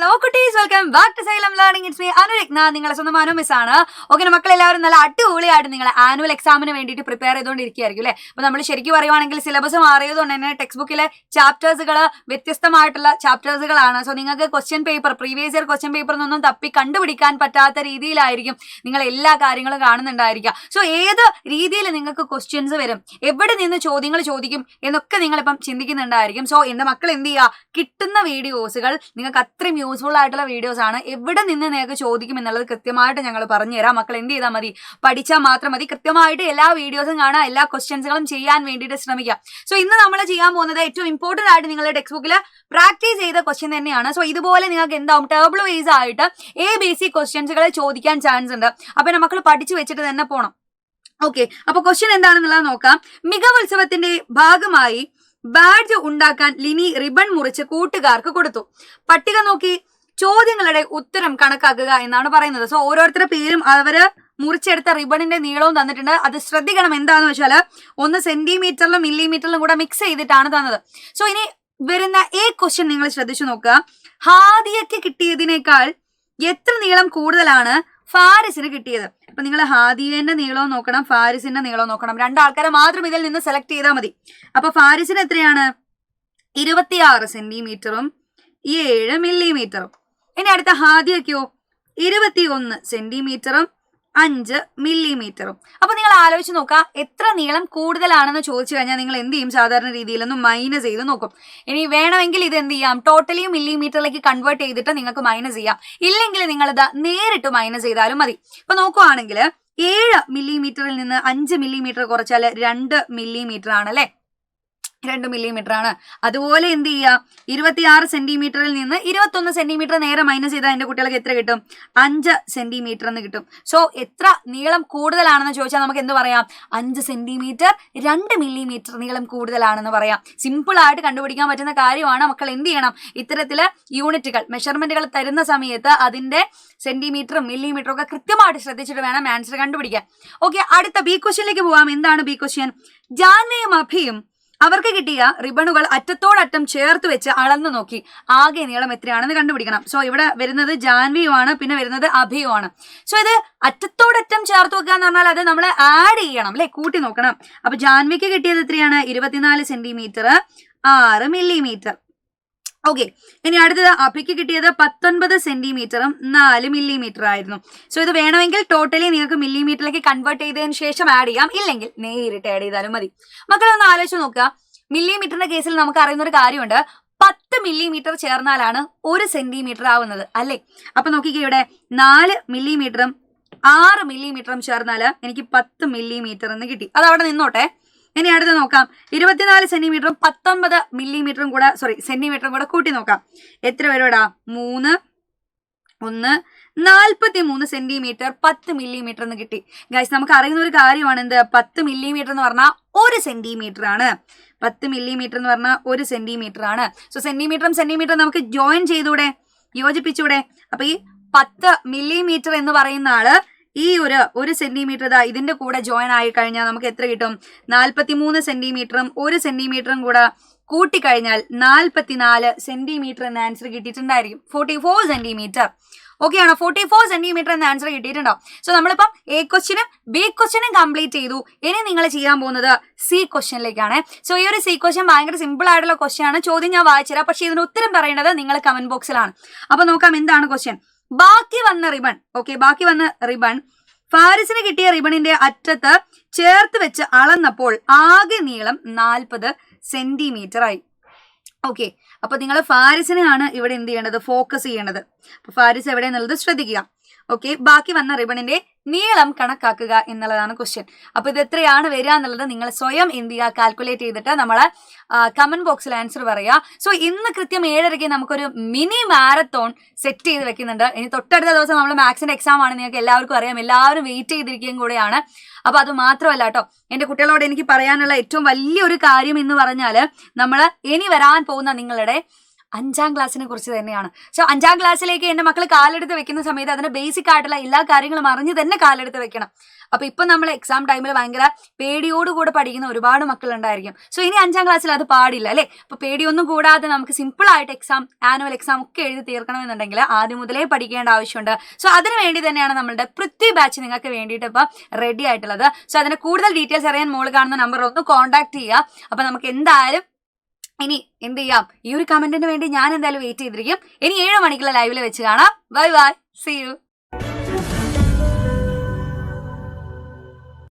Hello കുട്ടീസ്, welcome back to Xylem learning. It's me Anuragna, നിങ്ങളെ സ്വന്തം അനു മിസ് ആണ്. ഓക്കെ, മക്കളെല്ലാവരും നല്ല അടിപൊളിയായിട്ട് നിങ്ങളെ ആനുവൽ എക്സാമിന് വേണ്ടിയിട്ട് പ്രിപ്പയർ ചെയ്തുകൊണ്ടിരിക്കുകയായിരിക്കും അല്ലേ. അപ്പോൾ നമ്മൾ ശരിക്കും പറയുവാണെങ്കിൽ സിലബസ് മാറിയതുകൊണ്ട് തന്നെ ടെക്സ്റ്റ് ബുക്കിലെ ചാപ്റ്റേഴ്സുകൾ വ്യത്യസ്തമായിട്ടുള്ള ചാപ്റ്റേഴ്സുകളാണ്. സോ നിങ്ങൾക്ക് question paper, previous year question paper ഒന്നും തപ്പി കണ്ടുപിടിക്കാൻ പറ്റാത്ത രീതിയിലായിരിക്കും നിങ്ങൾ എല്ലാ കാര്യങ്ങളും കാണുന്നുണ്ടായിരിക്കുക. സോ ഏത് രീതിയിൽ നിങ്ങൾക്ക് ക്വസ്റ്റ്യൻസ് വരും, എവിടെ നിന്ന് ചോദ്യങ്ങൾ ചോദിക്കും എന്നൊക്കെ നിങ്ങളിപ്പം ചിന്തിക്കുന്നുണ്ടായിരിക്കും. സോ എൻ്റെ മക്കൾ എന്ത് ചെയ്യുക, കിട്ടുന്ന വീഡിയോസുകൾ നിങ്ങൾക്ക് അത്രയും യൂസ്ഫുൾ ആയിട്ടുള്ള വീഡിയോസ് ആണ്. എവിടെ നിന്ന് നിങ്ങൾക്ക് ചോദിക്കും എന്നുള്ളത് കൃത്യമായിട്ട് ഞങ്ങൾ പറഞ്ഞുതരാം. മക്കൾ എന്ത് ചെയ്താൽ മതി, പഠിച്ചാൽ മാത്രം മതി. കൃത്യമായിട്ട് എല്ലാ വീഡിയോസും കാണാൻ, എല്ലാ ക്വസ്റ്റ്യൻസുകളും ചെയ്യാൻ വേണ്ടിയിട്ട് ശ്രമിക്കാം. സോ ഇന്ന് നമ്മൾ ചെയ്യാൻ പോകുന്നത് ഏറ്റവും ഇമ്പോർട്ടന്റ് ആയിട്ട് നിങ്ങളുടെ ടെക്സ്റ്റ് ബുക്കിൽ പ്രാക്ടീസ് ചെയ്ത ക്വസ്റ്റ്യൻ തന്നെയാണ്. സോ ഇതുപോലെ നിങ്ങൾക്ക് എന്താവും, ടേബിൾ വൈസ് ആയിട്ട് ബേസിക് ക്വസ്റ്റ്യൻസുകൾ ചോദിക്കാൻ ചാൻസ് ഉണ്ട്. അപ്പൊ മക്കൾ പഠിച്ചു വെച്ചിട്ട് തന്നെ പോകണം. ഓക്കെ, അപ്പൊ ക്വസ്റ്റ്യൻ എന്താണെന്നുള്ളത് നോക്കാം. മികവുത്സവത്തിന്റെ ഭാഗമായി ബാഡ്ജ് ഉണ്ടാക്കാൻ ലിനി റിബൺ മുറിച്ച് കൂട്ടുകാർക്ക് കൊടുത്തു. പട്ടിക നോക്കി ചോദ്യങ്ങളുടെ ഉത്തരം കണക്കാക്കുക എന്നാണ് പറയുന്നത്. സോ ഓരോരുത്തരുടെ പേരും അവര് മുറിച്ചെടുത്ത റിബണിന്റെ നീളവും തന്നിട്ടുണ്ട്. അത് ശ്രദ്ധിക്കണം. എന്താന്ന് വെച്ചാൽ 1 സെന്റിമീറ്ററിലും മില്ലിമീറ്ററിലും കൂടെ മിക്സ് ചെയ്തിട്ടാണ് തന്നത്. സോ ഇനി വരുന്ന ക്വസ്റ്റ്യൻ നിങ്ങൾ ശ്രദ്ധിച്ചു നോക്കുക. ഹാദിയയ്ക്ക് കിട്ടിയതിനേക്കാൾ എത്ര നീളം കൂടുതലാണ് ഫാരിസിന് കിട്ടിയത്? അപ്പൊ നിങ്ങൾ ഹാദിയന്റെ നീളവും നോക്കണം, ഫാരിസിന്റെ നീളവും നോക്കണം. രണ്ടാൾക്കാരെ മാത്രം ഇതിൽ നിന്ന് സെലക്ട് ചെയ്താൽ മതി. അപ്പൊ ഫാരിസിന് എത്രയാണ്? 26 സെന്റിമീറ്ററും 7 മില്ലിമീറ്ററും. ഇനി അടുത്ത ഹാദിയക്കോ 21 സെന്റിമീറ്ററും 5 മില്ലിമീറ്ററും. അപ്പൊ നിങ്ങൾ ആലോചിച്ച് നോക്കുക, എത്ര നീളം കൂടുതലാണെന്ന് ചോദിച്ചു കഴിഞ്ഞാൽ നിങ്ങൾ എന്ത് ചെയ്യും? സാധാരണ രീതിയിലൊന്ന് മൈനസ് ചെയ്ത് നോക്കും. ഇനി വേണമെങ്കിൽ ഇത് എന്ത് ചെയ്യാം, ടോട്ടലി മില്ലിമീറ്ററിലേക്ക് കൺവേർട്ട് ചെയ്തിട്ട് നിങ്ങൾക്ക് മൈനസ് ചെയ്യാം. ഇല്ലെങ്കിൽ നിങ്ങളിത് നേരിട്ട് മൈനസ് ചെയ്താലും മതി. ഇപ്പൊ നോക്കുവാണെങ്കിൽ 7 മില്ലിമീറ്ററിൽ നിന്ന് 5 മില്ലിമീറ്റർ കുറച്ചാൽ 2 മില്ലിമീറ്റർ ആണ് അല്ലെ, 2 മില്ലിമീറ്റർ ആണ്. അതുപോലെ എന്ത് ചെയ്യുക, 26 സെന്റിമീറ്ററിൽ നിന്ന് 21 സെന്റിമീറ്റർ നേരെ മൈനസ് ചെയ്താൽ എന്റെ കുട്ടികൾക്ക് എത്ര കിട്ടും? 5 സെന്റിമീറ്റർ എന്ന് കിട്ടും. സോ എത്ര നീളം കൂടുതലാണെന്ന് ചോദിച്ചാൽ നമുക്ക് എന്ത് പറയാം? 5 സെന്റിമീറ്റർ 2 മില്ലിമീറ്റർ നീളം കൂടുതലാണെന്ന് പറയാം. സിമ്പിൾ ആയിട്ട് കണ്ടുപിടിക്കാൻ പറ്റുന്ന കാര്യമാണ്. മക്കൾ എന്ത് ചെയ്യണം, ഇത്തരത്തില് യൂണിറ്റുകൾ, മെഷർമെന്റുകൾ തരുന്ന സമയത്ത് അതിന്റെ സെന്റിമീറ്ററും മില്ലിമീറ്ററും ഒക്കെ കൃത്യമായിട്ട് ശ്രദ്ധിച്ചിട്ട് വേണം ആൻസർ കണ്ടുപിടിക്കാൻ. ഓക്കെ, അടുത്ത ബി ക്വസ്റ്റ്യനിലേക്ക് പോവാം. എന്താണ് ബി ക്വസ്റ്റ്യൻ? ജാൻവിയും അഭിയും അവർക്ക് കിട്ടിയ റിബണുകൾ അറ്റത്തോടറ്റം ചേർത്ത് വെച്ച് അളന്നു നോക്കി ആകെ നീളം എത്രയാണെന്ന് കണ്ടുപിടിക്കണം. സോ ഇവിടെ വരുന്നത് ജാൻവിയുമാണ്, പിന്നെ വരുന്നത് അഭിയുമാണ്. സോ ഇത് അറ്റത്തോടറ്റം ചേർത്ത് വെക്കുക എന്ന് പറഞ്ഞാൽ അത് നമ്മൾ ആഡ് ചെയ്യണം അല്ലെ, കൂട്ടി നോക്കണം. അപ്പൊ ജാൻവിക്ക് കിട്ടിയത് എത്രയാണ്? 24 സെന്റിമീറ്റർ 6 മില്ലിമീറ്റർ. ഓക്കെ, ഇനി അടുത്തത് അഭിക്ക് കിട്ടിയത് 19 സെന്റിമീറ്ററും 4 മില്ലിമീറ്റർ ആയിരുന്നു. സോ ഇത് വേണമെങ്കിൽ ടോട്ടലി നിങ്ങൾക്ക് മില്ലിമീറ്ററിലേക്ക് കൺവേർട്ട് ചെയ്തതിന് ശേഷം ആഡ് ചെയ്യാം, ഇല്ലെങ്കിൽ നേരിട്ട് ആഡ് ചെയ്താലും മതി. മക്കളെ ഒന്ന് ആലോചിച്ച് നോക്കുക. മില്ലിമീറ്ററിന്റെ കേസിൽ നമുക്ക് അറിയുന്ന ഒരു കാര്യമുണ്ട്, 10 മില്ലിമീറ്റർ ചേർന്നാലാണ് 1 സെന്റിമീറ്റർ ആവുന്നത് അല്ലേ. അപ്പൊ നോക്കിക്കേ, ഇവിടെ 4 മില്ലിമീറ്ററും 6 മില്ലിമീറ്ററും ചേർന്നാൽ എനിക്ക് 10 മില്ലിമീറ്റർ എന്ന് കിട്ടി. അത് അവിടെ നിന്നോട്ടെ. ഇനി അടുത്ത് നോക്കാം. 24 സെന്റിമീറ്ററും 19 മില്ലിമീറ്ററും കൂടെ സെന്റിമീറ്ററും കൂടെ കൂട്ടി നോക്കാം. എത്ര വരും? 3 1 43 സെന്റിമീറ്റർ 10 മില്ലിമീറ്റർ എന്ന് കിട്ടി. ഗൈസ്, നമുക്ക് അറിയുന്ന ഒരു കാര്യമാണ്, എന്ത്? 10 മില്ലിമീറ്റർ എന്ന് പറഞ്ഞാൽ 1 സെന്റിമീറ്റർ ആണ്. 10 മില്ലിമീറ്റർ എന്ന് പറഞ്ഞാൽ 1 സെന്റിമീറ്റർ ആണ്. സോ സെന്റിമീറ്ററും സെന്റിമീറ്ററും നമുക്ക് ജോയിൻ ചെയ്തൂടെ, യോജിപ്പിച്ചൂടെ? അപ്പൊ ഈ 10 മില്ലിമീറ്റർ എന്ന് പറയുന്ന ആള് ഈ ഒരു സെന്റിമീറ്റർ ഇതിന്റെ കൂടെ ജോയിൻ ആയി കഴിഞ്ഞാൽ നമുക്ക് എത്ര കിട്ടും? 43 സെന്റിമീറ്ററും 1 സെന്റിമീറ്ററും കൂടെ കൂട്ടിക്കഴിഞ്ഞാൽ 44 സെന്റിമീറ്റർ എന്ന ആൻസർ കിട്ടിയിട്ടുണ്ടായിരിക്കും. 44 സെന്റിമീറ്റർ. ഓക്കെ ആണോ? 44 സെന്റിമീറ്റർ എന്ന ആൻസർ കിട്ടിയിട്ടുണ്ടോ? സോ നമ്മളിപ്പം ക്വസ്റ്റ്യനും ബി ക്വസ്റ്റ്യനും കംപ്ലീറ്റ് ചെയ്തു. ഇനി നിങ്ങൾ ചെയ്യാൻ പോകുന്നത് സി ക്വസ്റ്റ്യനിലേക്കാണ്. സോ ഈ ഒരു സി ക്വസ്റ്റ്യൻ ഭയങ്കര സിമ്പിൾ ആയിട്ടുള്ള ക്വസ്റ്റ്യൻ ആണ്. ചോദ്യം ഞാൻ വായിച്ചുതരാം, പക്ഷേ ഇതിന് ഉത്തരം പറയേണ്ടത് നിങ്ങൾ കമന്റ് ബോക്സിലാണ്. അപ്പൊ നോക്കാം എന്താണ് ക്വസ്റ്റ്യൻ. ബാക്കി വന്ന റിബൺ ഫാരിസിന് കിട്ടിയ റിബണിന്റെ അറ്റത്ത് ചേർത്ത് വെച്ച് അളന്നപ്പോൾ ആകെ നീളം 40 സെന്റിമീറ്റർ ആയി. ഓക്കെ, അപ്പൊ നിങ്ങൾ ഫാരിസിനെയാണ് ഇവിടെ എന്ത് ചെയ്യേണ്ടത്? ഫോക്കസ് ചെയ്യേണ്ടത്. അപ്പൊ ഫാരിസ് എവിടെ എന്നുള്ളത് ശ്രദ്ധിക്കുക. ഓക്കെ, ബാക്കി വന്ന റിബണിന്റെ നീളം കണക്കാക്കുക എന്നുള്ളതാണ് ക്വസ്റ്റ്യൻ. അപ്പൊ ഇത് എത്രയാണ് വരിക എന്നുള്ളത് നിങ്ങൾ സ്വയം എന്ത് ചെയ്യുക, കാൽക്കുലേറ്റ് ചെയ്തിട്ട് നമ്മളെ കമന്റ് ബോക്സിൽ ആൻസർ പറയുക. സോ ഇന്ന് കൃത്യം 7:30 നമുക്കൊരു മിനി മാരത്തോൺ സെറ്റ് ചെയ്ത് വെക്കുന്നുണ്ട്. ഇനി തൊട്ടടുത്ത ദിവസം നമ്മൾ മാത്സിന്റെ എക്സാം ആണ്, നിങ്ങൾക്ക് എല്ലാവർക്കും അറിയാം. എല്ലാവരും വെയിറ്റ് ചെയ്തിരിക്കുകയും കൂടെയാണ്. അപ്പൊ അത് മാത്രമല്ല കേട്ടോ, എന്റെ കുട്ടികളോട് എനിക്ക് പറയാനുള്ള ഏറ്റവും വലിയൊരു കാര്യം എന്ന് പറഞ്ഞാൽ, നമ്മൾ ഇനി വരാൻ പോകുന്ന നിങ്ങളുടെ 5ാം ക്ലാസ്സിനെ കുറിച്ച് തന്നെയാണ്. സോ 5ാം ക്ലാസ്സിലേക്ക് എൻ്റെ മക്കൾ കാലെടുത്ത് വെക്കുന്ന സമയത്ത് അതിന്റെ ബേസിക് ആയിട്ടുള്ള എല്ലാ കാര്യങ്ങളും അറിഞ്ഞ് തന്നെ കാലെടുത്ത് വെക്കണം. അപ്പൊ ഇപ്പൊ നമ്മൾ എക്സാം ടൈമിൽ ഭയങ്കര പേടിയോടുകൂടെ പഠിക്കുന്ന ഒരുപാട് മക്കളുണ്ടായിരിക്കും. സോ ഇനി 5ാം ക്ലാസ്സിൽ അത് പാടില്ല അല്ലെ. അപ്പൊ പേടിയൊന്നും കൂടാതെ നമുക്ക് സിമ്പിൾ ആയിട്ട് ആനുവൽ എക്സാം ഒക്കെ എഴുതി തീർക്കണമെന്നുണ്ടെങ്കിൽ ആദ്യം മുതലേ പഠിക്കേണ്ട ആവശ്യമുണ്ട്. സോ അതിനു വേണ്ടി തന്നെയാണ് നമ്മളുടെ പൃഥ്വി ബാച്ച് നിങ്ങൾക്ക് വേണ്ടിയിട്ട് ഇപ്പൊ റെഡി ആയിട്ടുള്ളത്. സോ അതിന്റെ കൂടുതൽ ഡീറ്റെയിൽസ് അറിയാൻ മോള് കാണുന്ന നമ്പർ ഒന്ന് കോൺടാക്ട് ചെയ്യുക. അപ്പൊ നമുക്ക് എന്തായാലും ഇനി എന്ത് ചെയ്യാം, ഈ ഒരു കമന്റിന് വേണ്ടി ഞാൻ എന്തായാലും വെയിറ്റ് ചെയ്തിരിക്കും. ഇനി 7 മണിക്കുള്ള ലൈവിൽ വെച്ച് കാണാം. Bye bye, see U.